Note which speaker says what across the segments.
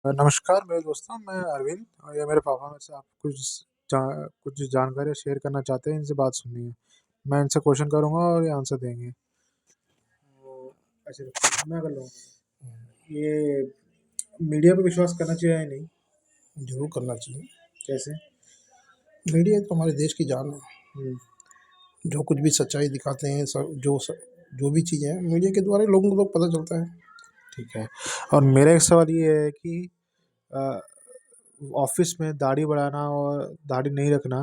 Speaker 1: नमस्कार मेरे दोस्तों, मैं अरविंद और ये मेरे पापा मेरे से आप कुछ जानकारियाँ शेयर करना चाहते हैं, इनसे बात सुननी है। मैं इनसे क्वेश्चन करूँगा और ये आंसर देंगे। तो ऐसे मैं कर लूँगा। ये मीडिया पे विश्वास करना चाहिए या नहीं?
Speaker 2: ज़रूर करना चाहिए।
Speaker 1: कैसे?
Speaker 2: मीडिया तो हमारे देश की जान है।
Speaker 1: हुँ,
Speaker 2: जो कुछ भी सच्चाई दिखाते हैं जो भी चीज़ें हैं मीडिया के द्वारा लोगों को तो पता चलता है।
Speaker 1: ठीक है। और मेरा एक सवाल ये है कि अ, ऑफ़िस में दाढ़ी बढ़ाना और दाढ़ी नहीं रखना,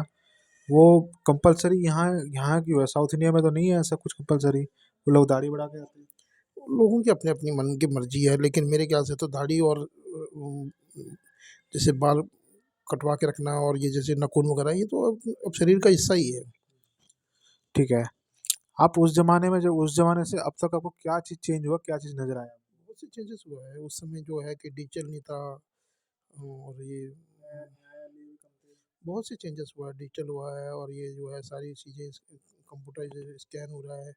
Speaker 1: वो कंपल्सरी यहाँ यहाँ क्यों है? साउथ इंडिया में तो नहीं है ऐसा कुछ कंपल्सरी, वो लोग दाढ़ी बढ़ा के आते हैं।
Speaker 2: लोगों की अपनी-अपनी मन की मर्ज़ी है, लेकिन मेरे ख्याल से तो दाढ़ी और जैसे बाल कटवा के रखना और ये जैसे नाखून वगैरह ये तो अब शरीर का हिस्सा ही है।
Speaker 1: ठीक है। आप उस ज़माने से अब तक आपको क्या चीज़ चेंज हुआ, क्या चीज़ नज़र आया?
Speaker 2: बहुत सी चेंजेस हुआ है। उस समय जो है कि डिजिटल नहीं था और ये बहुत से चेंजेस हुआ है, डिजिटल हुआ है और ये जो है सारी चीज़ें कंप्यूटराइज़ स्कैन हो रहा है।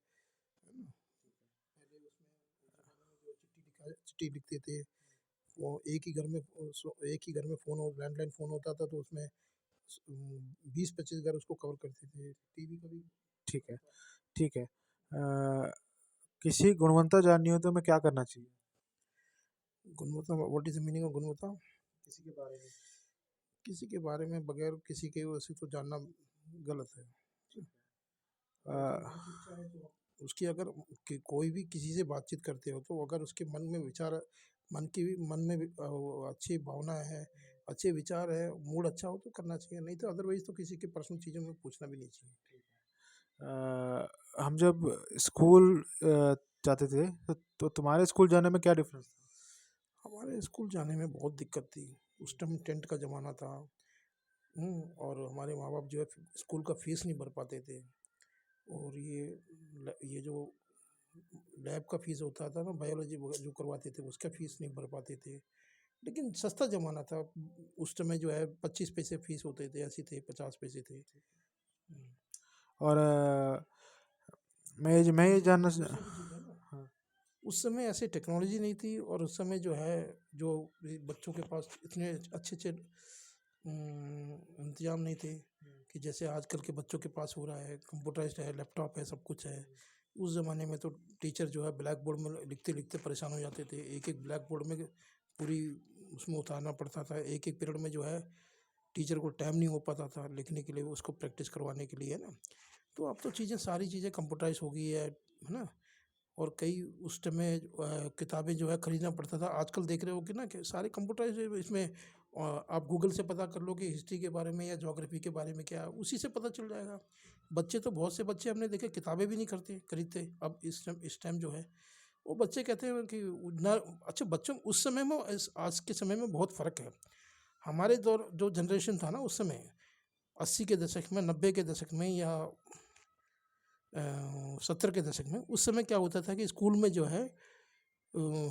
Speaker 2: पहले उसमें जो चिट्ठी लिखते थे वो एक ही घर में फ़ोन और लैंडलाइन फ़ोन होता था तो उसमें 20-25 घर उसको कवर करते थे। टीवी का भी
Speaker 1: ठीक है, ठीक है। किसी गुणवत्ता जाननी हो तो हमें क्या करना चाहिए?
Speaker 2: गुणवत्ता what is the meaning of गुणवत्ता?
Speaker 1: किसी के बारे में।
Speaker 2: किसी के बारे में बगैर किसी के वैसे तो जानना गलत है।
Speaker 1: अ,
Speaker 2: अगर उसकी मन की इच्छा है तो उसकी अगर कोई भी किसी से बातचीत करते हो तो अगर उसके मन में विचार मन में अच्छी भावना है, अच्छे विचार है, मूड अच्छा हो तो करना चाहिए, नहीं तो अदरवाइज तो किसी के पर्सनल चीज़ों में पूछना भी नहीं चाहिए।
Speaker 1: हम जब स्कूल जाते थे तो तुम्हारे स्कूल जाने में क्या डिफ़रेंस था?
Speaker 2: हमारे स्कूल जाने में बहुत दिक्कत थी। उस टाइम टेंट का ज़माना था। और हमारे माँ बाप जो है स्कूल का फीस नहीं भर पाते थे। और ये जो लैब का फीस होता था ना, बायोलॉजी जो करवाते थे उसका फीस नहीं भर पाते थे। लेकिन सस्ता ज़माना था। उस समय जो है 25 पैसे फीस होते थे, ऐसे थे 50 पैसे थे।
Speaker 1: और मैं ये जानना च
Speaker 2: दूसरी चीज़ है ना,
Speaker 1: हाँ,
Speaker 2: उस समय ऐसे टेक्नोलॉजी नहीं थी और उस समय जो है जो बच्चों के पास इतने अच्छे अच्छे इंतजाम नहीं थे कि जैसे आजकल के बच्चों के पास हो रहा है, कंप्यूटराइज्ड है, लैपटॉप है, सब कुछ है। उस ज़माने में तो टीचर जो है ब्लैक बोर्ड में लिखते लिखते परेशान हो जाते थे। एक एक ब्लैक बोर्ड में पूरी उसमें उतारना पड़ता था। एक एक पीरियड में जो है टीचर को टाइम नहीं हो पाता था लिखने के लिए, उसको प्रैक्टिस करवाने के लिए, है ना। तो अब तो सारी चीज़ें कंप्यूटराइज हो गई है ना। और कई उस टाइम में किताबें जो है खरीदना पड़ता था। आजकल देख रहे हो कि ना कि सारे कंप्यूटराइज इसमें आप गूगल से पता कर लो कि हिस्ट्री के बारे में या ज्योग्राफी के बारे में क्या है, उसी से पता चल जाएगा। बच्चे तो बहुत से बच्चे हमने देखे किताबें भी नहीं खरीदते अब इस टाइम जो है वो बच्चे कहते हैं कि ना। अच्छा, बच्चों उस समय में आज के समय में बहुत फ़र्क है। हमारे दौर जो जनरेशन था ना उस समय 80 के दशक में, 90 के दशक में या 70 के दशक में, उस समय क्या होता था कि स्कूल में जो है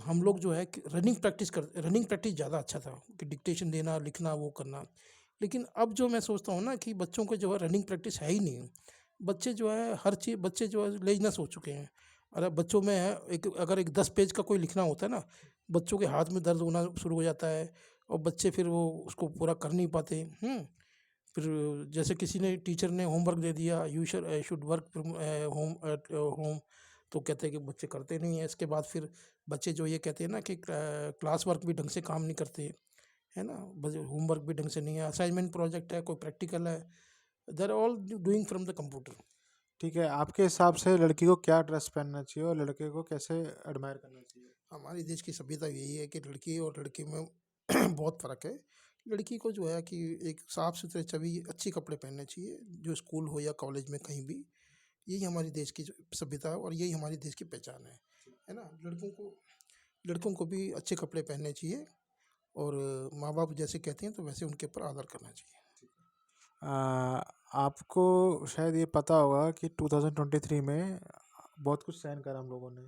Speaker 2: हम लोग जो है कि रनिंग प्रैक्टिस ज़्यादा अच्छा था कि डिक्टेशन देना, लिखना, वो करना। लेकिन अब जो मैं सोचता हूँ ना कि बच्चों को जो है रनिंग प्रैक्टिस है ही नहीं। बच्चे जो है हर चीज़ बच्चे जो है लेज़ीनेस हो चुके हैं। अरे बच्चों में है अगर एक 10 पेज का कोई लिखना होता है ना, बच्चों के हाथ में दर्द होना शुरू हो जाता है और बच्चे फिर वो उसको पूरा कर नहीं पाते। फिर जैसे किसी ने टीचर ने होमवर्क दे दिया, you should work home at home, तो कहते हैं कि बच्चे करते नहीं हैं। इसके बाद फिर बच्चे जो ये कहते हैं ना कि क्लास वर्क भी ढंग से काम नहीं करते, है ना। होमवर्क भी ढंग से नहीं है, असाइनमेंट प्रोजेक्ट है, कोई प्रैक्टिकल है, they are all doing from the computer.
Speaker 1: ठीक है, आपके हिसाब से लड़की को क्या ड्रेस पहनना चाहिए और लड़के को कैसे एडमायर करना चाहिए?
Speaker 2: हमारे देश की सभ्यता यही है कि लड़की और लड़के में बहुत फ़र्क है। लड़की को जो है कि एक साफ सुथरे छवि अच्छे कपड़े पहनने चाहिए, जो स्कूल हो या कॉलेज में कहीं भी। यही हमारी देश की जो सभ्यता है और यही हमारी देश की पहचान है ना। लड़कों को भी अच्छे कपड़े पहनने चाहिए और माँ बाप जैसे कहते हैं तो वैसे उनके ऊपर आदर करना चाहिए।
Speaker 1: अ, आपको शायद ये पता होगा कि 2023 में बहुत कुछ सहन करा हम लोगों ने,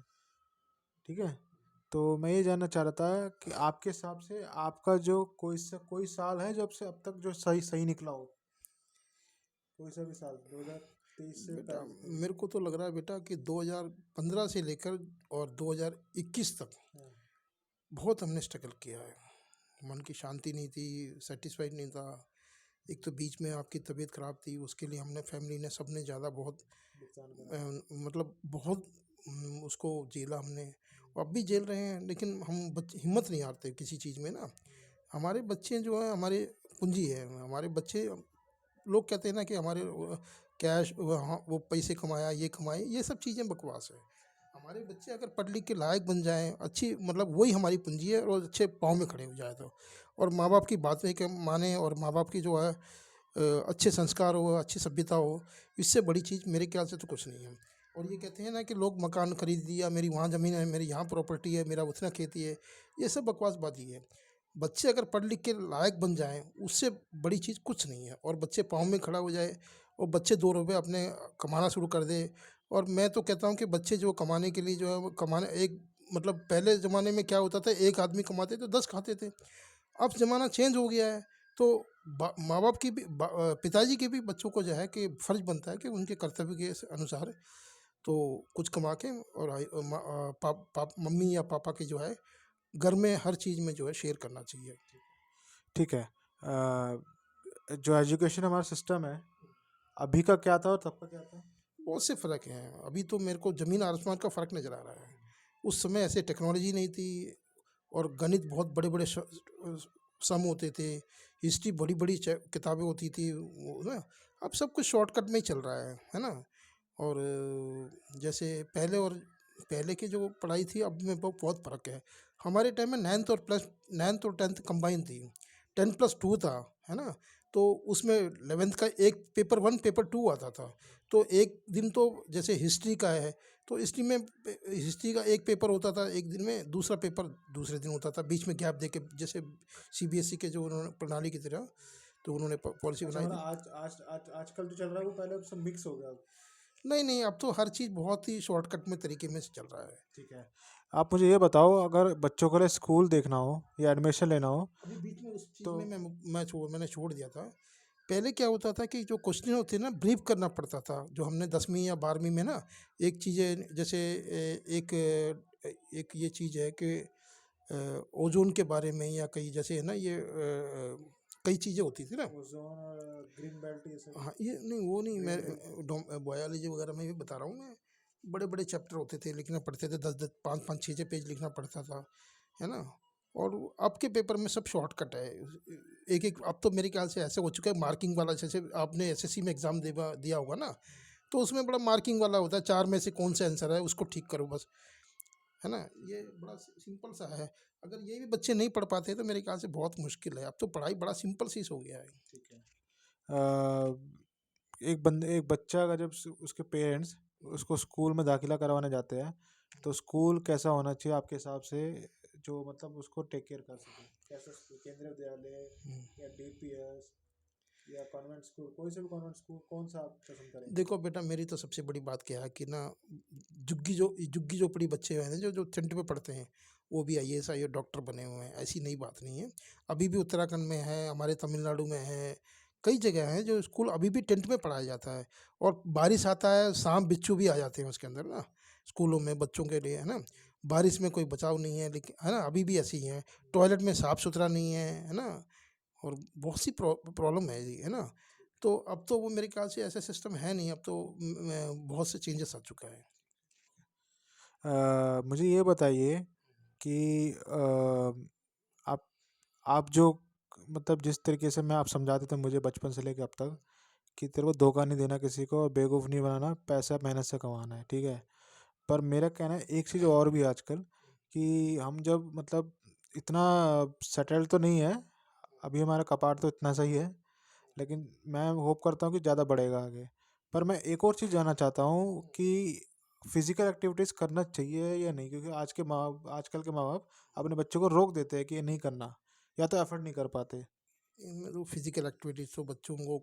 Speaker 1: ठीक है? तो मैं ये जानना चाह रहा था कि आपके हिसाब से आपका जो कोई साल है जब से अब तक जो सही सही निकला हो? कोई सा भी साल 2023 से
Speaker 2: बेटा,
Speaker 1: पहले पहले।
Speaker 2: मेरे को तो लग रहा है बेटा कि 2015 से लेकर और 2021 तक
Speaker 1: हाँ,
Speaker 2: बहुत हमने स्ट्रगल किया है। मन की शांति नहीं थी, सेटिस्फाइड नहीं था। एक तो बीच में आपकी तबीयत ख़राब थी, उसके लिए हमने फैमिली ने सबने ज़्यादा बहुत
Speaker 1: नुकसान करा।
Speaker 2: मतलब बहुत उसको झेला हमने, और अब भी झेल रहे हैं। लेकिन हम हिम्मत नहीं हारते किसी चीज़ में ना। हमारे बच्चे जो हैं हमारे पूंजी है। हमारे बच्चे, लोग कहते हैं ना कि हमारे कैश वो पैसे कमाया, ये कमाए, ये सब चीज़ें बकवास है। हमारे बच्चे अगर पढ़ लिख के लायक बन जाएं, अच्छी मतलब वही हमारी पूंजी है, और अच्छे पाँव में खड़े हो जाए तो, और माँ बाप की बातें के माने, और माँ बाप की जो है अच्छे संस्कार हो, अच्छी सभ्यता हो, इससे बड़ी चीज़ मेरे ख्याल से तो कुछ नहीं है। और ये कहते हैं ना कि लोग मकान खरीद लिया, मेरी वहाँ ज़मीन है, मेरी यहाँ प्रॉपर्टी है, मेरा उतना खेती है, ये सब बकवासबाजी है। बच्चे अगर पढ़ लिख के लायक बन जाएं, उससे बड़ी चीज़ कुछ नहीं है। और बच्चे पाँव में खड़ा हो जाए, और बच्चे 2 रुपये अपने कमाना शुरू कर दे। और मैं तो कहता हूँ कि बच्चे जो कमाने के लिए जो है वो कमाने, एक मतलब पहले ज़माने में क्या होता था, एक आदमी कमाते तो 10 खाते थे। अब ज़माना चेंज हो गया है, तो माँ बाप की भी पिताजी के भी बच्चों को जो है कि फ़र्ज बनता है कि उनके कर्तव्य के अनुसार तो कुछ कमा के, और मम्मी या पापा की जो है घर में हर चीज़ में जो है शेयर करना चाहिए।
Speaker 1: ठीक है। जो एजुकेशन हमारा सिस्टम है, अभी का क्या था और तब का क्या था?
Speaker 2: बहुत से फ़र्क हैं। अभी तो मेरे को ज़मीन आसमान का फ़र्क नज़र आ रहा है। उस समय ऐसे टेक्नोलॉजी नहीं थी, और गणित बहुत बड़े बड़े सम होते थे, हिस्ट्री बड़ी बड़ी किताबें होती थी वो ना। अब सब कुछ शॉर्टकट में ही चल रहा है ना। और जैसे पहले और पहले की जो पढ़ाई थी, अब में बहुत फ़र्क है। हमारे टाइम में नाइन्थ और टेंथ कंबाइन थी, 10+2 था, है ना। तो उसमें 11th का एक पेपर 1 पेपर 2 आता था। तो एक दिन तो जैसे हिस्ट्री का है, तो हिस्ट्री का एक पेपर होता था एक दिन में, दूसरा पेपर दूसरे दिन होता था, बीच में गैप दे के, जैसे सीबीएसई के जो उन्होंने प्रणाली की तरह तो उन्होंने पॉलिसी
Speaker 1: अच्छा,
Speaker 2: बनाई
Speaker 1: मतलब
Speaker 2: थी।
Speaker 1: आज आज आज आजकल जो चल रहा है वो पहले सब मिक्स हो गया अब।
Speaker 2: नहीं नहीं, अब तो हर चीज़ बहुत ही शॉर्टकट में तरीके में चल रहा है।
Speaker 1: ठीक है। आप मुझे ये बताओ, अगर बच्चों के लिए स्कूल देखना हो या एडमिशन लेना हो
Speaker 2: अभी बीच में उस चीज़
Speaker 1: तो।
Speaker 2: में मैंने छोड़ दिया था। पहले क्या होता था कि जो क्वेश्चन होते ना, ब्रीफ करना पड़ता था, जो हमने 10वीं या 12वीं में ना, एक चीज़ें जैसे एक ये चीज़ है कि ओजोन के बारे में, या कई जैसे है ना ये कई चीज़ें होती थी ना।
Speaker 1: ओजोन और ग्रीन बेल्ट ये सब।
Speaker 2: हाँ, ये नहीं, वो नहीं,
Speaker 1: ग्रीन बेल्ट।
Speaker 2: मैं बायोलॉजी वगैरह में भी बता रहा हूँ मैं। बड़े बड़े चैप्टर होते थे, लिखना पड़ते थे, 10 10 5 5 6 6 पेज लिखना पड़ता था, है ना। और अब के पेपर में सब शॉर्टकट है। एक एक अब तो मेरे ख्याल से ऐसे हो चुका है, मार्किंग वाला, जैसे आपने एसएससी में एग्जाम दिया होगा ना, तो उसमें बड़ा मार्किंग वाला होता है, 4 में से कौन सा आंसर है उसको ठीक करो बस, है ना। ये बड़ा सिंपल सा है। अगर ये भी बच्चे नहीं पढ़ पाते तो मेरे ख्याल से बहुत मुश्किल है। अब तो पढ़ाई बड़ा सिंपल सी हो गया है।
Speaker 1: ठीक है। एक बच्चा अगर जब उसके पेरेंट्स उसको स्कूल में दाखिला करवाने जाते हैं, तो स्कूल कैसा होना चाहिए आपके हिसाब से, जो मतलब उसको टेक केयर कर सके? कैसा स्कूल, केंद्रीय विद्यालय या डीपीएस या कॉन्वेंट स्कूल, कोई से भी कॉन्वेंट स्कूल, कौन सा आप पसंद करेंगे?
Speaker 2: देखो बेटा, मेरी तो सबसे बड़ी बात क्या है कि ना, झुग्गी झोपड़ी बच्चे हैं जो जो टेंथ में पढ़ते हैं, वो भी आईएएस आई डॉक्टर बने हुए हैं, ऐसी नई बात नहीं है। अभी भी उत्तराखंड में है, हमारे तमिलनाडु में है, कई जगह हैं जो स्कूल अभी भी टेंथ में पढ़ाया जाता है। और बारिश आता है, सांप बिच्छू भी आ जाते हैं उसके अंदर ना, स्कूलों में बच्चों के लिए, है ना। बारिश में कोई बचाव नहीं है, लेकिन है ना, अभी भी ऐसी ही है। टॉयलेट में साफ सुथरा नहीं है ना। और बहुत सी प्रॉब्लम है जी, है ना। तो अब तो वो मेरे ख्याल से ऐसा सिस्टम है नहीं, अब तो बहुत से चेंजेस आ चुका है।
Speaker 1: मुझे ये बताइए कि आप आप जो मतलब जिस तरीके से मैं आप समझाते थे मुझे बचपन से लेकर अब तक, कि तेरे को धोखा नहीं देना किसी को, बेवकूफ़ नहीं बनाना, पैसा मेहनत से कमाना है, ठीक है। पर मेरा कहना है एक चीज़ और भी है आजकल, कि हम जब मतलब इतना सेटल्ड तो नहीं है, अभी हमारा कपाट तो इतना सही है, लेकिन मैं होप करता हूँ कि ज़्यादा बढ़ेगा आगे। पर मैं एक और चीज़ जानना चाहता हूँ कि फिजिकल एक्टिविटीज़ करना चाहिए या नहीं, क्योंकि आजकल के माँ बाप अपने बच्चों को रोक देते हैं कि ये नहीं करना, या तो एफर्ट नहीं कर पाते।
Speaker 2: इनमें तो फिजिकल एक्टिविटीज तो बच्चों को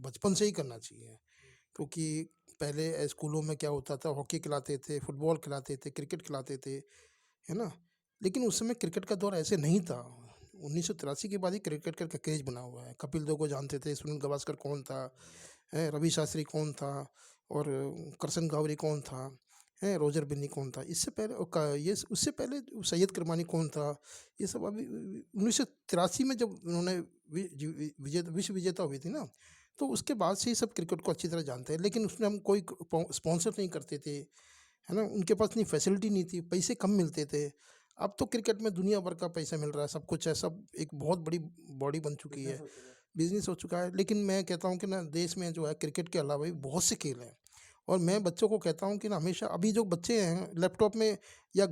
Speaker 2: बचपन से ही करना चाहिए। क्योंकि पहले स्कूलों में क्या होता था, हॉकी खिलाते थे, फुटबॉल खिलाते थे, क्रिकेट खिलाते थे, है ना। लेकिन उस समय क्रिकेट का दौर ऐसे नहीं था। 1983 के बाद ही क्रिकेट का क्रेज बना हुआ है। कपिल देव को जानते थे, सुनील गावस्कर कौन था, रवि शास्त्री कौन था, और करसन गावरी कौन था, हैं, रोजर बिन्नी कौन था, इससे पहले ये उससे पहले सैयद किरमानी कौन था, ये सब अभी 1983 में जब उन्होंने विश्व विजेता हुई थी ना, तो उसके बाद से ही सब क्रिकेट को अच्छी तरह जानते हैं। लेकिन उसमें हम कोई स्पॉन्सर नहीं करते थे, है ना, उनके पास इतनी फैसिलिटी नहीं थी, पैसे कम मिलते थे। अब तो क्रिकेट में दुनिया भर का पैसा मिल रहा है, सब कुछ है, सब एक बहुत बड़ी बॉडी बन चुकी
Speaker 1: बिजनेस
Speaker 2: है,
Speaker 1: हो चुका है।
Speaker 2: बिजनेस हो चुका है। लेकिन मैं कहता हूँ कि ना, देश में जो है क्रिकेट के अलावा भी बहुत से खेल हैं, और मैं बच्चों को कहता हूँ कि ना, हमेशा अभी जो बच्चे हैं लैपटॉप में या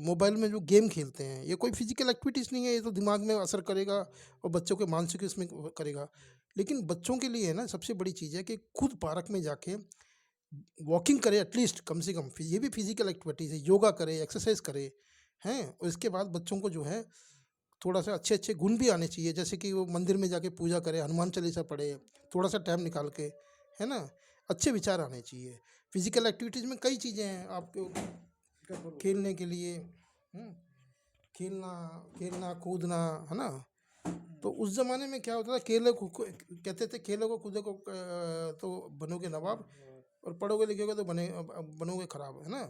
Speaker 2: मोबाइल में जो गेम खेलते हैं, ये कोई फिजिकल एक्टिविटीज़ नहीं है, ये तो दिमाग में असर करेगा और बच्चों के मानसिक इसमें करेगा। लेकिन बच्चों के लिए है ना, सबसे बड़ी चीज़ है कि खुद पार्क में जाके वॉकिंग करे, एटलीस्ट कम से कम, ये भी फिजिकल एक्टिविटीज़ है, योगा करे, एक्सरसाइज करे, हैं। और इसके बाद बच्चों को जो है थोड़ा सा अच्छे अच्छे गुण भी आने चाहिए, जैसे कि वो मंदिर में जाके पूजा करे, हनुमान चालीसा पढ़े, थोड़ा सा टाइम निकाल के, है ना, अच्छे विचार आने चाहिए। फिजिकल एक्टिविटीज़ में कई चीज़ें हैं आपको खेलने के लिए, हम्म, खेलना खेलना कूदना, है ना। तो उस ज़माने में क्या होता था, कहते थे खेलो को कूदो को तो बनोगे नवाब, और पढ़ोगे लिखोगे तो बनोगे खराब, है ना।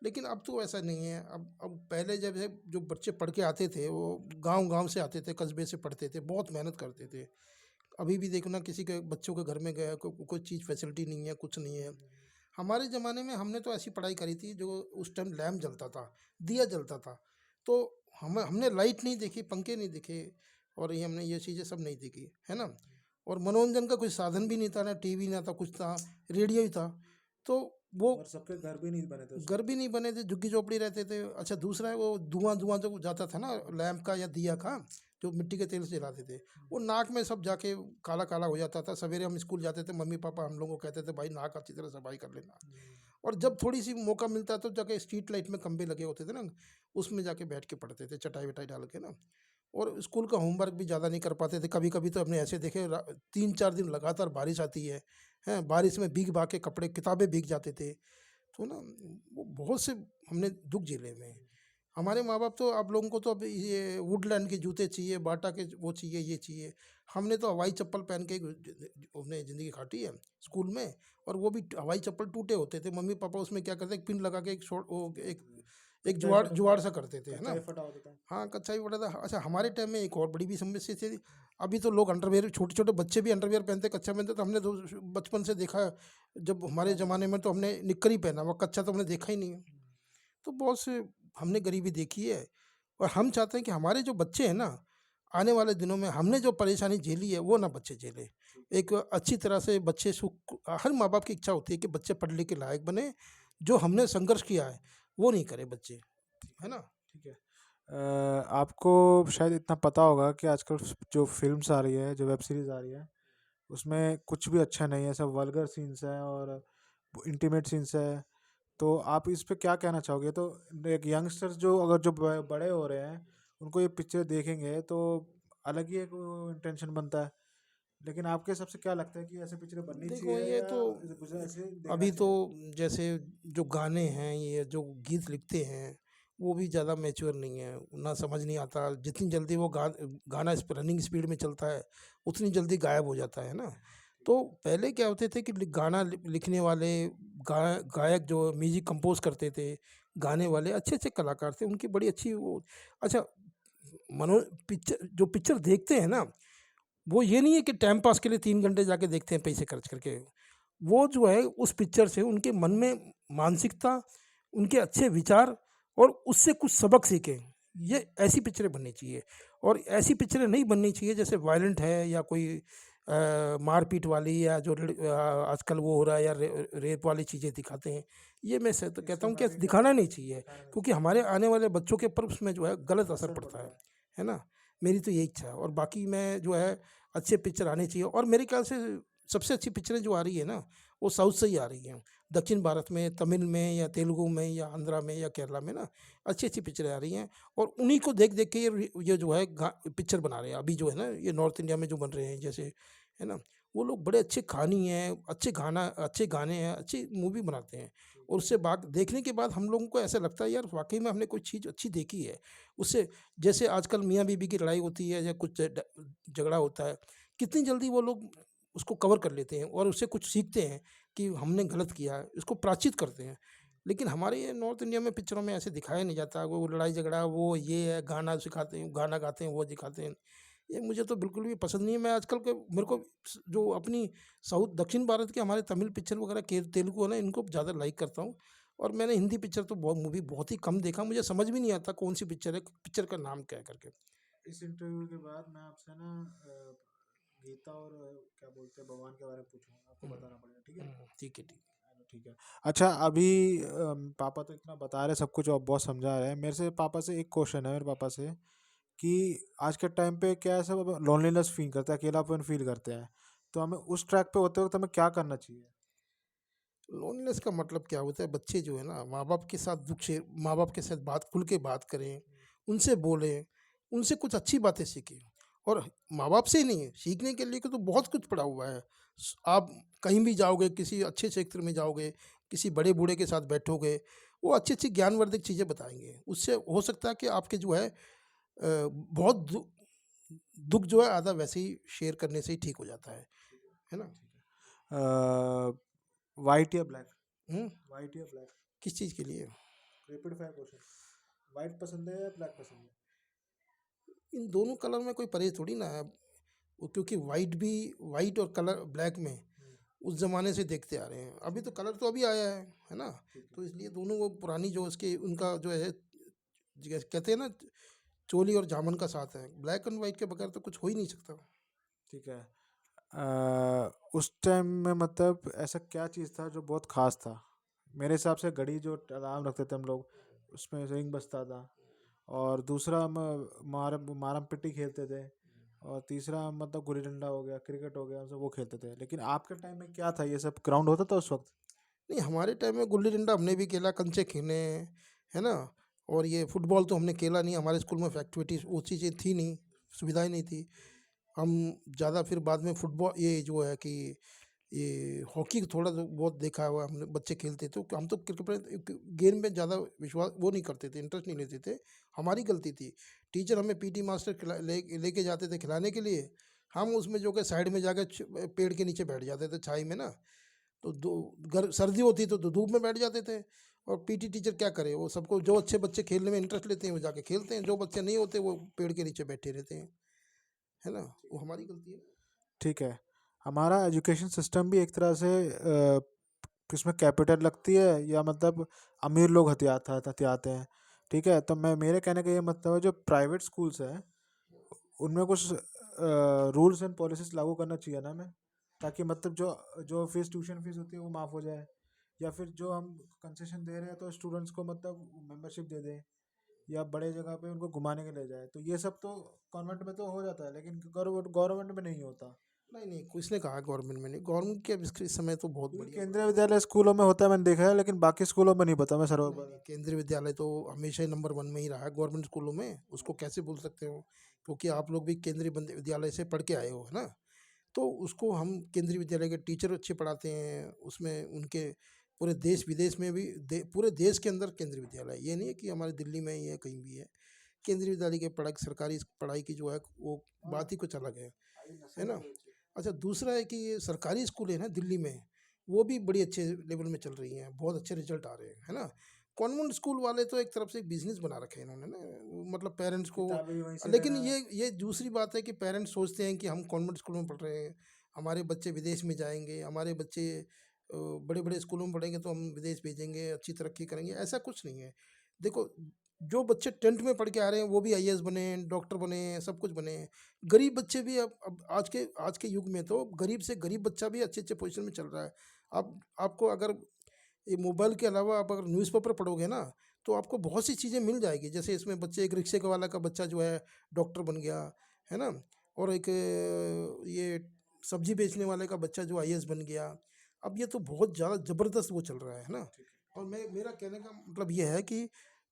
Speaker 2: लेकिन अब तो ऐसा नहीं है। अब पहले जब है जो बच्चे पढ़ के आते थे, वो गांव-गांव से आते थे, कस्बे से पढ़ते थे, बहुत मेहनत करते थे। अभी भी देखो ना, किसी के बच्चों के घर में गया, कोई चीज़ फैसिलिटी नहीं है, कुछ नहीं है। हमारे ज़माने में हमने तो ऐसी पढ़ाई करी थी, जो उस टाइम लैम्प जलता था, दिया जलता था, तो हमने लाइट नहीं देखी, पंखे नहीं देखे, और ये हमने ये चीज़ें सब नहीं देखी, है ना। और मनोरंजन का कोई साधन भी नहीं था, ना टीवी ना था, कुछ था, रेडियो ही था। तो वो
Speaker 1: और सबके घर भी नहीं बने थे उस
Speaker 2: घर
Speaker 1: टाइम।
Speaker 2: भी नहीं बने थे, झुग्गी झोपड़ी रहते थे। अच्छा, दूसरा है वो धुआं धुआं जो जाता था ना लैंप का या दिया का, जो मिट्टी के तेल से जलाते थे, वो नाक में सब जाके काला काला हो जाता था। सवेरे हम स्कूल जाते थे, मम्मी पापा हम लोगों को कहते थे, भाई नाक अच्छी तरह सफाई कर लेना। और जब थोड़ी सी मौका मिलता तो जाके स्ट्रीट लाइट में खंबे लगे होते थे ना, उसमें जाके बैठ के पढ़ते थे, चटाई वटाई डाल के ना। और स्कूल का होमवर्क भी ज़्यादा नहीं कर पाते थे। कभी कभी तो हमने ऐसे देखे, 3-4 दिन लगातार बारिश आती है, हैं, बारिश में भीग भाग के कपड़े किताबें भीग जाते थे। तो ना, वो बहुत से हमने दुख झेले हुए हैं। हमारे माँ बाप तो, आप लोगों को तो अब ये वुडलैंड के जूते चाहिए, बाटा के वो चाहिए, ये चाहिए। हमने तो हवाई चप्पल पहन के अपने ज़िंदगी काटी है स्कूल में। और वो भी हवाई चप्पल टूटे होते थे, मम्मी पापा उसमें क्या करते, एक पिन लगा के एक शॉर्ट वो एक एक
Speaker 1: कच्चा ही
Speaker 2: जुगाड़
Speaker 1: फटा
Speaker 2: जुगाड़ सा करते थे, है
Speaker 1: कच्चा
Speaker 2: ना।
Speaker 1: ही फटा होता था।
Speaker 2: हाँ, कच्चा ही पड़ा था। अच्छा, हमारे टाइम में एक और बड़ी भी समस्या थी। अभी तो लोग अंडरवियर, छोटे छोटे बच्चे भी अंडरवियर पहनते, कच्चा पहनते, तो हमने तो बचपन से देखा है। जब हमारे ज़माने में तो हमने निक्कर ही पहना, वो कच्चा तो हमने देखा ही नहीं है। तो बहुत से हमने गरीबी देखी है। और हम चाहते हैं कि हमारे जो बच्चे हैं ना, आने वाले दिनों में हमने जो परेशानी झेली है, वो ना बच्चे झेले। एक अच्छी तरह से बच्चे सुख, हर माँ बाप की इच्छा होती है कि बच्चे पढ़ लिख के लायक बने। जो हमने संघर्ष किया है, वो नहीं करे बच्चे, है ना।
Speaker 1: ठीक है। आपको शायद इतना पता होगा कि आजकल जो फिल्म्स आ रही है, जो वेब सीरीज आ रही है, उसमें कुछ भी अच्छा नहीं है, सब वल्गर सीन्स हैं और इंटीमेट सीन्स है। तो आप इस पे क्या कहना चाहोगे? तो एक यंगस्टर्स जो, अगर जो बड़े हो रहे हैं, उनको ये पिक्चर देखेंगे तो अलग ही एक इंटेंशन बनता है। लेकिन आपके हिसाब से क्या लगता है कि ऐसे पिक्चर बननी
Speaker 2: देखो,
Speaker 1: चाहिए
Speaker 2: ये
Speaker 1: या
Speaker 2: तो
Speaker 1: ऐसे देखना
Speaker 2: अभी तो,
Speaker 1: चाहिए?
Speaker 2: जैसे जो गाने हैं, ये जो गीत लिखते हैं, वो भी ज़्यादा मैच्योर नहीं है, ना समझ नहीं आता। जितनी जल्दी वो गाना इस रनिंग स्पीड में चलता है, उतनी जल्दी गायब हो जाता है ना। तो पहले क्या होते थे कि गाना लिखने वाले, गायक जो म्यूजिक कंपोज करते थे, गाने वाले अच्छे अच्छे कलाकार थे, उनकी बड़ी अच्छी वो। अच्छा, मनो पिक्चर, जो पिक्चर देखते हैं ना, वो ये नहीं है कि टाइम पास के लिए 3 घंटे जाके देखते हैं पैसे खर्च करके। वो जो है उस पिक्चर से उनके मन में मानसिकता, उनके अच्छे विचार, और उससे कुछ सबक सीखें। ये ऐसी पिक्चरें बननी चाहिए। और ऐसी पिक्चरें नहीं बननी चाहिए जैसे वायलेंट है, या कोई मारपीट वाली, या जो आजकल वो हो रहा है, या रेप वाली चीज़ें दिखाते हैं। ये मैं तो कहता
Speaker 1: इसके
Speaker 2: हूँ कि
Speaker 1: बारे में क्या
Speaker 2: दिखाना
Speaker 1: कहना
Speaker 2: नहीं
Speaker 1: चाहिए?
Speaker 2: चाहिए,
Speaker 1: दिखाना नहीं
Speaker 2: क्योंकि
Speaker 1: चाहिए।
Speaker 2: हमारे आने वाले बच्चों के ऊपर उसमें जो है गलत असर
Speaker 1: असर
Speaker 2: पड़ता
Speaker 1: पड़ता है।
Speaker 2: है ना। मेरी तो यही इच्छा है। और बाकी मैं जो है, अच्छे पिक्चर आने चाहिए। और मेरे ख्याल से सबसे अच्छी पिक्चरें जो आ रही है ना, वो साउथ से ही आ रही हैं। दक्षिण भारत में, तमिल में या तेलुगु में या आंध्रा में या केरला में ना, अच्छी अच्छी पिक्चरें आ रही हैं। और उन्हीं को देख देख के ये जो है पिक्चर बना रहे हैं अभी, जो है ना, ये नॉर्थ इंडिया में जो बन रहे हैं, जैसे, है ना, वो लोग बड़े अच्छे कहानी हैं, अच्छे गाने हैं, अच्छी मूवी बनाते हैं। और उससे बात देखने के बाद हम लोगों को ऐसा लगता है, यार वाकई में हमने कोई चीज़ अच्छी देखी है। उससे, जैसे आजकल मियाँ बीबी की लड़ाई होती है, या कुछ झगड़ा होता है, कितनी जल्दी वो लोग उसको कवर कर लेते हैं, और उससे कुछ सीखते हैं कि हमने गलत किया है, इसको प्रायश्चित करते हैं। लेकिन हमारे ये नॉर्थ इंडिया में पिक्चरों में ऐसे दिखाया नहीं जाता, वो लड़ाई झगड़ा, वो ये है, गाना सिखाते हैं, गाना गाते हैं, वो दिखाते हैं। ये मुझे तो बिल्कुल भी पसंद नहीं है। मैं आजकल के मेरे को जो अपनी साउथ दक्षिण भारत के हमारे तमिल पिक्चर वगैरह के तेलुगु है ना, इनको ज़्यादा लाइक करता हूँ। और मैंने हिंदी पिक्चर तो बहुत मूवी बहुत ही कम देखा, मुझे समझ भी नहीं आता कौन सी पिक्चर है, पिक्चर का नाम क्या है करके।
Speaker 1: इस इंटरव्यू के बाद मैं आपसे ना गीता और क्या बोलते हैं भगवान के बारे में पूछूंगा, आपको बताना पड़ेगा, ठीक है?
Speaker 2: ठीक है, ठीक है।
Speaker 1: चलो ठीक है। अच्छा अभी पापा तो इतना बता रहे सब कुछ और बहुत समझा रहे हैं, मेरे से पापा से एक क्वेश्चन है मेरे पापा से कि आज के टाइम पे क्या है, सब लोनलीनेस फील करते हैं, अकेलापन फील करते हैं, तो हमें उस ट्रैक पे होते वक्त हमें क्या करना चाहिए?
Speaker 2: लोनलीनेस का मतलब क्या होता है, बच्चे जो है ना माँ बाप के साथ दुख शेयर, माँ बाप के साथ बात खुल के बात करें, उनसे बोलें, उनसे कुछ अच्छी बातें सीखें। और माँ बाप से ही नहीं है, सीखने के लिए तो बहुत कुछ पड़ा हुआ है। आप कहीं भी जाओगे, किसी अच्छे क्षेत्र में जाओगे, किसी बड़े बूढ़े के साथ बैठोगे, वो अच्छी अच्छी ज्ञानवर्धक चीज़ें बताएंगे। उससे हो सकता है कि आपके जो है बहुत दुख जो है आधा वैसे ही शेयर करने से ही ठीक हो जाता है ना।
Speaker 1: वाइट या ब्लैक?
Speaker 2: हम्म।
Speaker 1: वाइट या ब्लैक?
Speaker 2: किस चीज़ के लिए?
Speaker 1: Rapid fire question. वाइट पसंद है या ब्लैक पसंद है?
Speaker 2: इन दोनों कलर में कोई परहेज थोड़ी ना है। वो क्योंकि वाइट भी, वाइट और कलर ब्लैक में
Speaker 1: हम्म,
Speaker 2: उस ज़माने से देखते आ रहे हैं, अभी तो कलर तो अभी आया है ना।
Speaker 1: ठीक है।
Speaker 2: तो इसलिए दोनों वो पुरानी जो उसके उनका जो है कहते हैं ना, चोली और जामन का साथ है, ब्लैक एंड वाइट के बगैर तो कुछ हो ही नहीं सकता।
Speaker 1: ठीक है। उस टाइम में मतलब ऐसा क्या चीज़ था जो बहुत खास था? मेरे हिसाब से घड़ी, जो अलार्म रखते थे हम लोग, उसमें रिंग बजता था। और दूसरा हम मारम मारम पिट्टी खेलते थे। और तीसरा मतलब गुल्ली डंडा हो गया, क्रिकेट हो गया, हम सब वो खेलते थे। लेकिन आपके टाइम में क्या था, ये सब ग्राउंड होता था उस वक्त?
Speaker 2: नहीं, हमारे टाइम में गुल्ली डंडा हमने भी खेला, कंचे खेले हैं, है ना। और ये फुटबॉल तो हमने खेला नहीं, हमारे स्कूल में एक्टिविटीज वो चीज़ें थी नहीं, सुविधाएं नहीं थी। हम ज़्यादा फिर बाद में फुटबॉल, ये जो है कि ये हॉकी थोड़ा तो बहुत देखा हुआ है, हमने बच्चे खेलते थे। हम तो क्रिकेट गेम में ज़्यादा विश्वास वो नहीं करते थे, इंटरेस्ट नहीं लेते थे। हमारी गलती थी। टीचर हमें पीटी मास्टर लेके जाते थे खिलाने के लिए, हम उसमें जो कि साइड में जाकर पेड़ के नीचे बैठ जाते थे छाई में ना। तो दो सर्दी होती तो धूप में बैठ जाते थे। और पीटी टीचर क्या करे, वो सबको, जो अच्छे बच्चे खेलने में इंटरेस्ट लेते हैं वो जाके खेलते हैं, जो बच्चे नहीं होते वो पेड़ के नीचे बैठे रहते हैं, है ना। वो हमारी गलती है।
Speaker 1: ठीक है। हमारा एजुकेशन सिस्टम भी एक तरह से इसमें कैपिटल लगती है, या मतलब अमीर लोग हथियाते हैं। ठीक है, तो मैं, मेरे कहने का ये मतलब है, जो प्राइवेट स्कूल्स हैं उनमें कुछ रूल्स एंड पॉलिसीज लागू करना चाहिए ना हमें, ताकि मतलब जो जो फीस, ट्यूशन फीस होती है वो माफ़ हो जाए। या फिर जो हम कंसेशन दे रहे हैं तो स्टूडेंट्स को मतलब मेंबरशिप दे दें, या बड़े जगह पे उनको घुमाने के ले जाए। तो ये सब तो कॉन्वेंट में तो हो जाता है, लेकिन गवर्नमेंट गवर्नमेंट में नहीं होता।
Speaker 2: नहीं नहीं, किसने कहा गवर्नमेंट में नहीं, गवर्नमेंट के इस समय तो बहुत
Speaker 1: क्योंकि
Speaker 2: बढ़िया
Speaker 1: केंद्रीय
Speaker 2: बढ़िया।
Speaker 1: विद्यालय स्कूलों में होता है, मैंने देखा है, लेकिन बाकी स्कूलों में नहीं पता मैं सर।
Speaker 2: नहीं नहीं, केंद्रीय विद्यालय तो हमेशा ही नंबर वन में ही रहा है गवर्नमेंट स्कूलों में, उसको कैसे भूल सकते हो। क्योंकि आप लोग भी केंद्रीय विद्यालय से पढ़ के आए हो, है ना। तो उसको हम केंद्रीय विद्यालय के टीचर अच्छे पढ़ाते हैं उसमें, उनके पूरे देश विदेश में भी पूरे देश के अंदर केंद्रीय विद्यालय है। ये नहीं है कि हमारे दिल्ली में ही है, कहीं भी है। केंद्रीय विद्यालय की पढ़ाई, सरकारी पढ़ाई की जो है वो बात ही कुछ अलग है ना। अच्छा, दूसरा है कि ये सरकारी स्कूल है ना दिल्ली में, वो भी बड़ी अच्छे लेवल में चल रही हैं, बहुत अच्छे रिजल्ट आ रहे हैं, है ना। कॉन्वेंट स्कूल वाले तो एक तरफ से एक बिजनेस बना रखे हैं इन्होंने ना, मतलब पेरेंट्स को।
Speaker 1: किताबें भी वहीं से
Speaker 2: लेकिन
Speaker 1: लेना।
Speaker 2: ये दूसरी बात है कि पेरेंट्स सोचते हैं कि हम कॉन्वेंट स्कूल में पढ़ रहे हैं, हमारे बच्चे विदेश में जाएंगे, हमारे बच्चे बड़े बड़े स्कूलों में पढ़ेंगे तो हम विदेश भेजेंगे, अच्छी तरक्की करेंगे, ऐसा कुछ नहीं है। देखो, जो बच्चे टेंथ में पढ़ के आ रहे हैं वो भी आईएएस बने, डॉक्टर बने, सब कुछ बने। गरीब बच्चे भी अब आज के युग में तो गरीब से गरीब बच्चा भी अच्छे अच्छे पोजीशन में चल रहा है। अब आपको अगर ये मोबाइल के अलावा आप अगर न्यूज़पेपर पढ़ोगे ना, तो आपको बहुत सी चीज़ें मिल जाएगी। जैसे इसमें बच्चे, एक रिक्शे का वाला का बच्चा जो है डॉक्टर बन गया, है ना। और एक ये सब्जी बेचने वाले का बच्चा जो आईएएस बन गया। अब ये तो बहुत ज़्यादा ज़बरदस्त वो चल रहा है ना। और मेरा कहने का मतलब ये है कि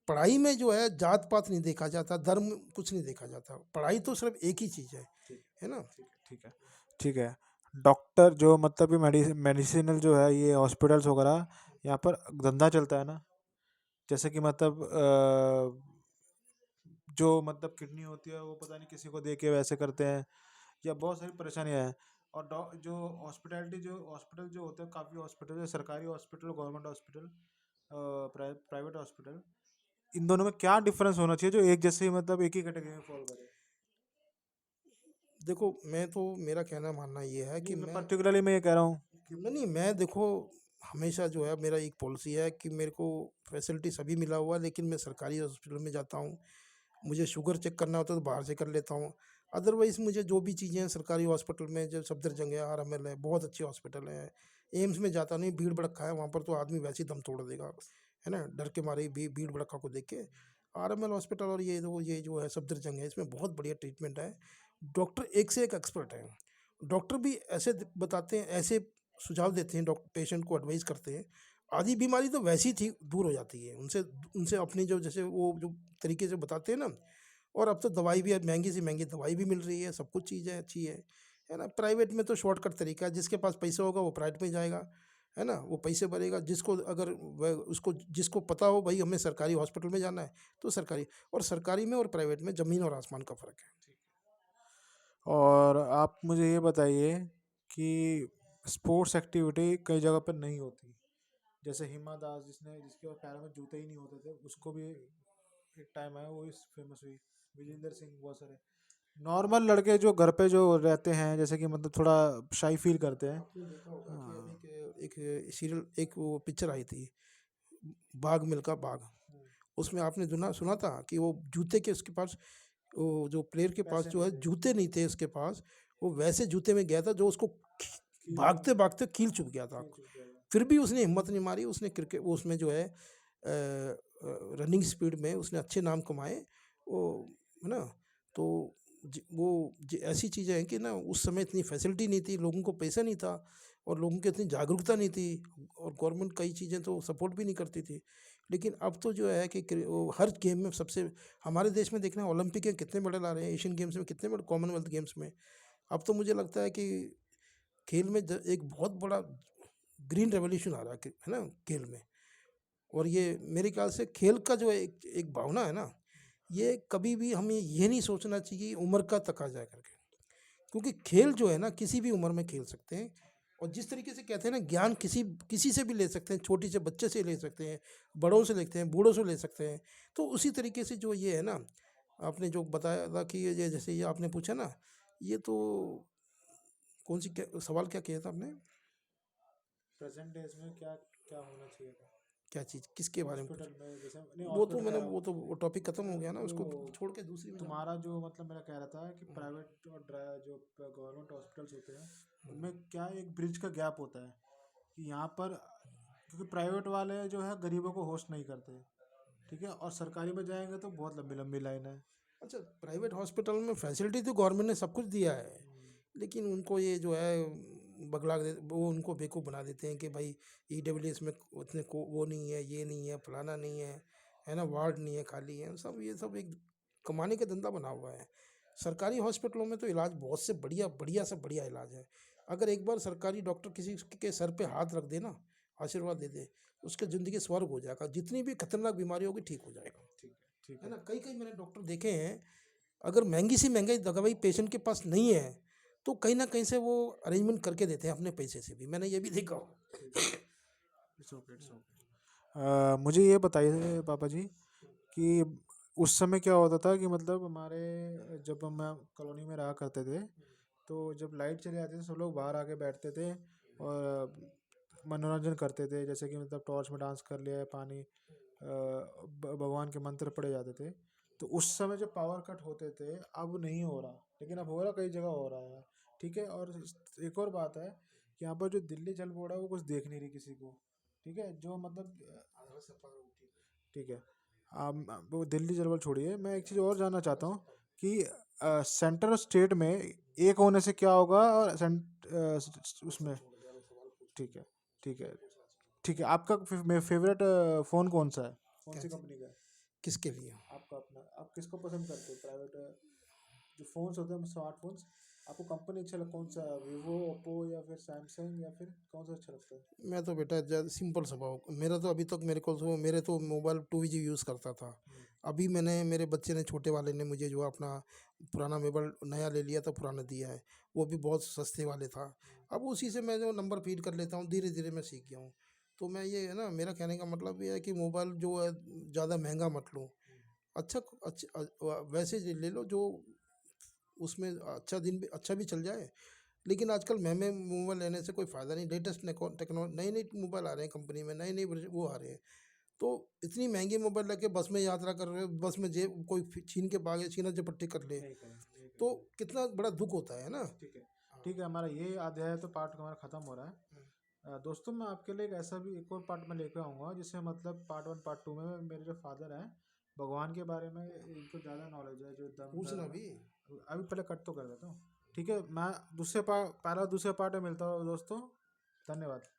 Speaker 2: पढ़ाई में जो है जात पात नहीं देखा जाता, धर्म कुछ नहीं देखा जाता, पढ़ाई तो सिर्फ एक ही चीज़
Speaker 1: ठीक
Speaker 2: है ना।
Speaker 1: ठीक है, ठीक है, ठीक है। डॉक्टर जो मतलब ये मेडिसिनल जो है, ये हॉस्पिटल्स वगैरह, यहाँ पर धंधा चलता है ना। जैसे कि मतलब जो मतलब किडनी होती है वो पता नहीं किसी को दे के वैसे करते हैं, या बहुत सारी परेशानियां हैं। और जो हॉस्पिटल जो होते हैं, काफ़ी हॉस्पिटल है, सरकारी hospital, government hospital, private hospital, इन दोनों में क्या डिफरेंस होना चाहिए जो एक जैसे मतलब एक ही कैटेगरी में फॉलो करे?
Speaker 2: देखो मैं तो, मेरा कहना मानना ये है कि
Speaker 1: नहीं, मैं
Speaker 2: मैं,
Speaker 1: पर्टिकुलरली मैं ये कह रहा हूँ कि
Speaker 2: नहीं नहीं, मैं देखो हमेशा जो है मेरा एक पॉलिसी है कि मेरे को फैसिलिटी सभी मिला हुआ है, लेकिन मैं सरकारी हॉस्पिटल में जाता हूँ। मुझे शुगर चेक करना होता है तो बाहर से कर लेता हूँ। अदरवाइज़ मुझे जो भी चीज़ें हैं सरकारी हॉस्पिटल में, जो सफदरजंग है, आरएमएल है, बहुत अच्छे हॉस्पिटल है। एम्स में जाता नहीं, भीड़ भड़क्का है वहाँ पर, तो आदमी वैसे ही दम तोड़ देगा, है ना, डर के मारे ही भीड़ भड़क्का को देख के। आरएमएल हॉस्पिटल और ये जो है सफदरजंग है, इसमें बहुत बढ़िया ट्रीटमेंट है। डॉक्टर एक से एक एक्सपर्ट है। डॉक्टर भी ऐसे बताते हैं, ऐसे सुझाव देते हैं, डॉक्टर पेशेंट को एडवाइस करते हैं, आधी बीमारी तो वैसी थी दूर हो जाती है उनसे। उनसे अपनी जो, जैसे वो जो तरीके से बताते हैं ना। और अब तो दवाई भी, अब महंगी से महंगी दवाई भी मिल रही है, सब कुछ चीज़ें अच्छी है ना। प्राइवेट में तो शॉर्टकट तरीका है, जिसके पास पैसा होगा वो प्राइवेट में जाएगा, है ना, वो पैसे भरेगा। जिसको अगर वह उसको जिसको पता हो भाई हमें सरकारी हॉस्पिटल में जाना है तो सरकारी। और सरकारी में और प्राइवेट में ज़मीन और आसमान का फ़र्क है।
Speaker 1: और आप मुझे ये बताइए कि स्पोर्ट्स एक्टिविटी कई जगह पर नहीं होती, जैसे हिमा दास जिसके पैरों में जूते ही नहीं होते थे, उसको भी एक टाइम आया, वो इस फेमस हुई। विजेंद्र सिंह, बहुत सारे नॉर्मल लड़के जो घर पे जो रहते हैं, जैसे कि मतलब थोड़ा शाई फील करते हैं।
Speaker 2: आपने देखा होगा कि
Speaker 1: हाँ।
Speaker 2: अभी एक सीरियल, एक वो पिक्चर आई थी, बाघ मिल्खा बाघ। उसमें आपने सुना सुना था कि वो जूते के उसके पास, वो जो प्लेयर के पास
Speaker 1: पैसे
Speaker 2: जो
Speaker 1: नहीं
Speaker 2: है
Speaker 1: थे।
Speaker 2: जूते नहीं थे उसके पास, वो वैसे जूते में गया था जो उसको
Speaker 1: कील
Speaker 2: भागते भागते कील चुभ गया था।
Speaker 1: कील चुप गया था।
Speaker 2: फिर भी उसने हिम्मत नहीं मारी, उसने क्रिकेट, वो उसमें जो है रनिंग स्पीड में उसने अच्छे नाम कमाए, वो, है ना। तो ऐसी चीज़ें हैं कि ना, उस समय इतनी फैसिलिटी नहीं थी, लोगों को पैसा नहीं था, और लोगों की इतनी जागरूकता नहीं थी, और गवर्नमेंट कई चीज़ें तो सपोर्ट भी नहीं करती थी। लेकिन अब तो जो है कि वो हर गेम में सबसे, हमारे देश में देखना, ओलंपिक के कितने मेडल आ रहे हैं, एशियन गेम्स में कितने मेडल, कॉमनवेल्थ गेम्स में। अब तो मुझे लगता है कि खेल में एक बहुत बड़ा ग्रीन रेवोल्यूशन आ रहा है है ना, खेल में। और ये मेरे ख्याल से खेल का जो एक एक भावना है ना, ये कभी भी हमें ये नहीं सोचना चाहिए कि उम्र का तकाजा है करके। क्योंकि खेल जो है ना, किसी भी उम्र में खेल सकते हैं। और जिस तरीके से कहते हैं ना, ज्ञान किसी किसी से भी ले सकते हैं, छोटी से बच्चे से ले सकते हैं, बड़ों से लेते हैं, बूढ़ों से ले सकते हैं। तो उसी तरीके से जो ये है ना, आपने जो बताया था कि ये जैसे ये आपने पूछा ना, ये तो कौन सी, क्या सवाल क्या किया था आपने?
Speaker 1: प्रेजेंट डेज में क्या क्या होना चाहिए था
Speaker 2: क्या चीज़, किसके बारे में पूछा?
Speaker 1: हॉस्पिटल में, जैसे नहीं
Speaker 2: वो तो
Speaker 1: हॉस्पिटल कह
Speaker 2: मैंने,
Speaker 1: रहा हूँ।
Speaker 2: वो टॉपिक खत्म हो गया ना,
Speaker 1: जो
Speaker 2: उसको छोड़ के दूसरी में जाओ।
Speaker 1: तुम्हारा जो मतलब मेरा कह रहा था कि प्राइवेट और जो गवर्नमेंट हॉस्पिटल्स होते हैं, उनमें क्या एक ब्रिज का गैप होता है कि यहाँ पर, क्योंकि प्राइवेट वाले जो है गरीबों को होस्ट नहीं करते, ठीक है, और सरकारी में जाएंगे तो बहुत लंबी लंबी लाइन है।
Speaker 2: अच्छा, प्राइवेट हॉस्पिटल में फैसिलिटी तो गवर्नमेंट ने सब कुछ दिया है, लेकिन उनको ये जो है बगला दे, वो उनको बेवकूफ़ बना देते हैं कि भाई ईडब्ल्यूएस में उतने को वो नहीं है, ये नहीं है, फलाना नहीं है ना, वार्ड नहीं है, खाली है सब, ये सब एक कमाने का धंधा बना हुआ है। सरकारी हॉस्पिटलों में तो इलाज बहुत से बढ़िया बढ़िया से बढ़िया इलाज है। अगर एक बार सरकारी डॉक्टर किसी के सर पे हाथ रख दे ना, आशीर्वाद दे दे, उसकी ज़िंदगी स्वर्ग हो जाएगा, जितनी भी खतरनाक बीमारी होगी ठीक हो जाएगा।
Speaker 1: ठीक है, ठीक
Speaker 2: है
Speaker 1: है।
Speaker 2: ना, कई कई मैंने डॉक्टर देखे हैं, अगर महंगी से महंगी दवाई पेशेंट के पास नहीं है, तो कहीं ना कहीं से वो अरेंजमेंट करके देते हैं अपने पैसे से भी, मैंने ये भी देखा हो।
Speaker 1: It's okay, it's okay. मुझे ये बताइए पापा जी कि उस समय क्या होता था कि मतलब हमारे, जब हम कॉलोनी में रहा करते थे, तो जब लाइट चली जाती थी सब लोग बाहर आके बैठते थे और मनोरंजन करते थे, जैसे कि मतलब टॉर्च में डांस कर लिया है, पानी भगवान के मंत्र पढ़े जाते थे। तो उस समय जो पावर कट होते थे, अब नहीं हो रहा, लेकिन अब हो रहा, कई जगह हो रहा है, ठीक है। और एक और बात है कि यहाँ पर जो दिल्ली जल बोर्ड है वो कुछ देख नहीं रही किसी को, ठीक है, जो मतलब ठीक है। वो दिल्ली जल बोर्ड छोड़िए, मैं एक चीज़ और जानना चाहता हूँ कि सेंटर और स्टेट में एक होने से क्या होगा, और उसमें, ठीक है, ठीक है, ठीक है। आपका फेवरेट फ़ोन कौन सा है, कौन
Speaker 2: क्या
Speaker 1: सी
Speaker 2: चीज़,
Speaker 1: कंपनी का है?
Speaker 2: किसके लिए?
Speaker 1: आपका अपना, आप किसको पसंद करते हो प्राइवेट, जो फ़ोन्स होते हैं स्मार्टफोन्स, आपको कंपनी अच्छा लगता, कौन सा, वीवो, ओप्पो, या फिर सैमसंग, या फिर कौन सा अच्छा लगता है?
Speaker 2: मैं तो बेटा ज़्यादा सिंपल स्वभाव, मेरा तो अभी तक, मेरे तो मोबाइल 2G यूज़ करता था। अभी मैंने, मेरे बच्चे ने, छोटे वाले ने मुझे जो है अपना पुराना मोबाइल नया ले लिया था, पुराना दिया है, वो भी बहुत सस्ते वाले था। अब उसी से मैं जो नंबर फीड कर लेता हूँ, धीरे धीरे मैं सीख गया हूँ। तो मैं ये है ना, मेरा कहने का मतलब ये है कि मोबाइल जो है ज़्यादा महंगा मत लो। अच्छा वैसे ले लो जो उसमें अच्छा दिन भी अच्छा भी चल जाए। लेकिन आजकल महंगे मोबाइल लेने से कोई फ़ायदा नहीं। लेटेस्ट टेक्नोलॉजी नई नई मोबाइल आ रहे हैं कंपनी में, नई नई वो आ रहे हैं। तो इतनी महंगी मोबाइल लेके बस में यात्रा कर रहे हो, बस में जेब कोई छीन के भागे, छीना झपट्टी कर ले,
Speaker 1: यही करें, यही
Speaker 2: तो
Speaker 1: करें।
Speaker 2: कितना बड़ा दुख होता है ना।
Speaker 1: ठीक है।
Speaker 2: हाँ।
Speaker 1: ठीक है, हमारा ये अध्याय तो पार्ट हमारा ख़त्म हो रहा है। दोस्तों, मैं आपके लिए एक ऐसा भी एक और पार्ट में लेकर आऊँगा जिससे मतलब पार्ट 1 पार्ट 2 में मेरे जो फादर हैं, भगवान के बारे में इनको ज़्यादा नॉलेज है, जो दम
Speaker 2: पूछना
Speaker 1: धर्म है।
Speaker 2: भी।
Speaker 1: अभी पहले कट तो कर देता हूँ। ठीक है, मैं पहला दूसरे पार्ट में मिलता हूँ दोस्तों। धन्यवाद।